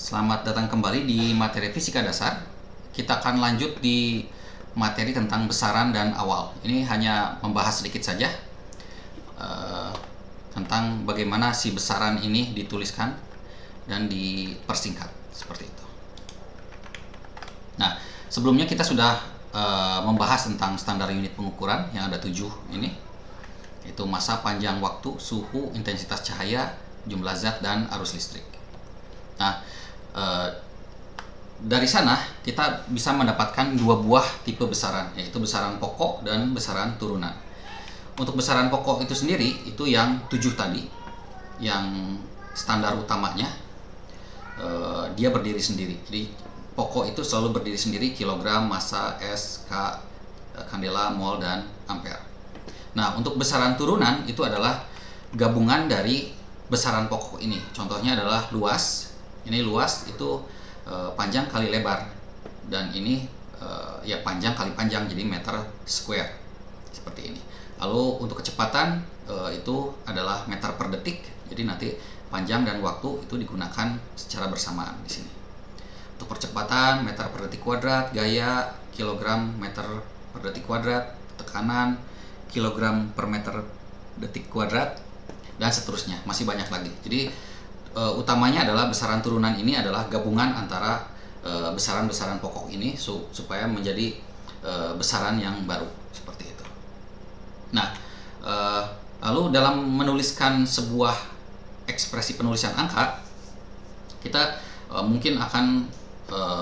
Selamat datang kembali di materi fisika dasar. Kita akan lanjut di materi tentang besaran dan awal. Ini hanya membahas sedikit saja tentang bagaimana si besaran ini dituliskan dan dipersingkat seperti itu. Nah, sebelumnya kita sudah membahas tentang standar unit pengukuran yang ada 7 ini, yaitu massa, panjang waktu, suhu, intensitas cahaya, jumlah zat, dan arus listrik. Nah, dari sana kita bisa mendapatkan dua buah tipe besaran, yaitu besaran pokok dan besaran turunan. Untuk besaran pokok itu sendiri, itu yang 7 tadi, yang standar utamanya, dia berdiri sendiri. Jadi pokok itu selalu berdiri sendiri: kilogram, massa, S, K, kandela, mol, dan ampere. Nah, untuk besaran turunan itu adalah gabungan dari besaran pokok ini. Contohnya adalah luas. Ini luas itu panjang kali lebar, dan ini ya panjang kali panjang, jadi meter square seperti ini. Lalu untuk kecepatan itu adalah meter per detik, jadi nanti panjang dan waktu itu digunakan secara bersamaan di sini. Untuk percepatan meter per detik kuadrat, gaya kilogram meter per detik kuadrat, tekanan kilogram per meter detik kuadrat, dan seterusnya, masih banyak lagi. Jadi utamanya adalah besaran turunan ini adalah gabungan antara besaran-besaran pokok ini supaya menjadi besaran yang baru seperti itu. Nah, lalu dalam menuliskan sebuah ekspresi penulisan angka, kita mungkin akan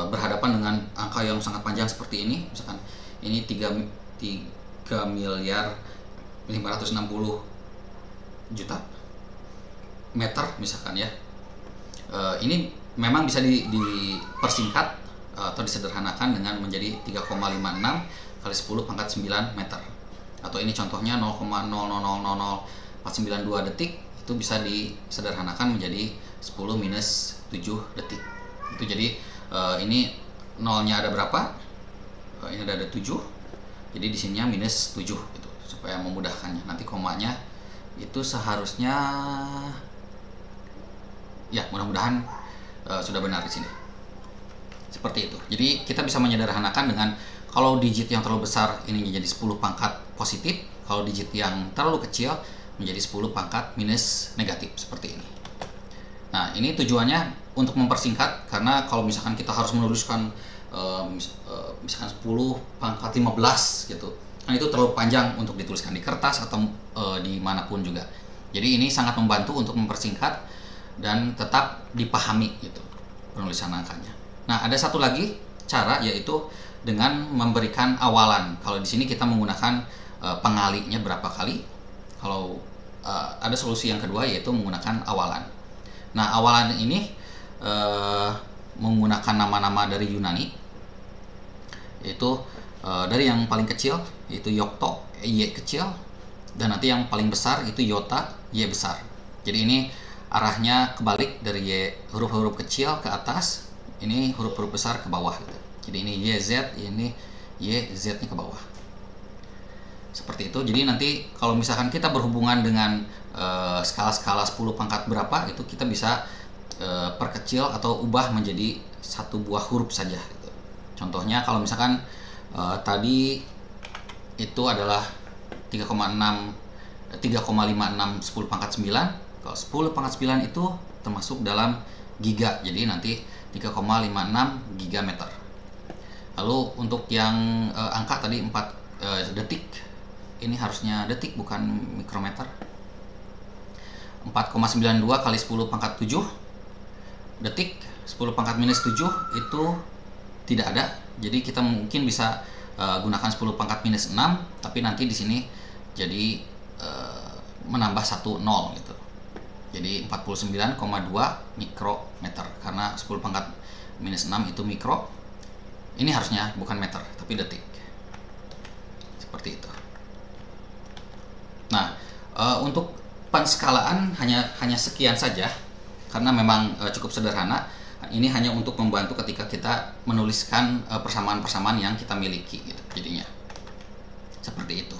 berhadapan dengan angka yang sangat panjang seperti ini. Misalkan ini 3 miliar 560 juta meter misalkan ya. Ini memang bisa dipersingkat atau disederhanakan dengan menjadi 3,56 kali 10 pangkat 9 meter. Atau ini contohnya 0,000492 detik, itu bisa disederhanakan menjadi 10 minus 7 detik. Itu jadi ini nolnya ada berapa? Ini ada 7. Jadi di sininya minus 7 gitu, supaya memudahkannya. Nanti komanya itu seharusnya, ya mudah-mudahan sudah benar di sini. Seperti itu. Jadi kita bisa menyederhanakan dengan kalau digit yang terlalu besar ini menjadi 10 pangkat positif, kalau digit yang terlalu kecil menjadi 10 pangkat minus negatif seperti ini. Nah, ini tujuannya untuk mempersingkat, karena kalau misalkan kita harus menuliskan misalkan 10 pangkat 15 gitu, kan itu terlalu panjang untuk dituliskan di kertas atau dimanapun juga. Jadi ini sangat membantu untuk mempersingkat dan tetap dipahami gitu penulisan angkanya. Nah, ada satu lagi cara, yaitu dengan memberikan awalan. Kalau di sini kita menggunakan pengalinya berapa kali. Kalau ada solusi yang kedua, yaitu menggunakan awalan. Nah, awalan ini menggunakan nama-nama dari Yunani, yaitu dari yang paling kecil yaitu yokto, y kecil, dan nanti yang paling besar itu yota, y besar. Jadi ini arahnya kebalik, dari y huruf-huruf kecil ke atas, ini huruf-huruf besar ke bawah gitu. Jadi ini YZ, ini YZ-nya ke bawah. Seperti itu. Jadi nanti kalau misalkan kita berhubungan dengan skala-skala 10 pangkat berapa, itu kita bisa perkecil atau ubah menjadi satu buah huruf saja gitu. Contohnya kalau misalkan tadi itu adalah 3,56 10 pangkat 9. Kalau 10 pangkat 9 itu termasuk dalam giga, jadi nanti 3,56 gigameter. Lalu untuk yang angka tadi 4 detik, ini harusnya detik bukan mikrometer. 4,92 kali 10 pangkat 7 detik. 10 pangkat minus 7 itu tidak ada, jadi kita mungkin bisa gunakan 10 pangkat minus 6, tapi nanti di sini jadi menambah 1 nol gitu. Jadi 49,2 mikrometer, karena 10 pangkat minus 6 itu mikro. Ini harusnya bukan meter tapi detik. Seperti itu. Nah, untuk penskalaan hanya sekian saja, karena memang cukup sederhana. Ini hanya untuk membantu ketika kita menuliskan persamaan-persamaan yang kita miliki gitu, jadinya seperti itu.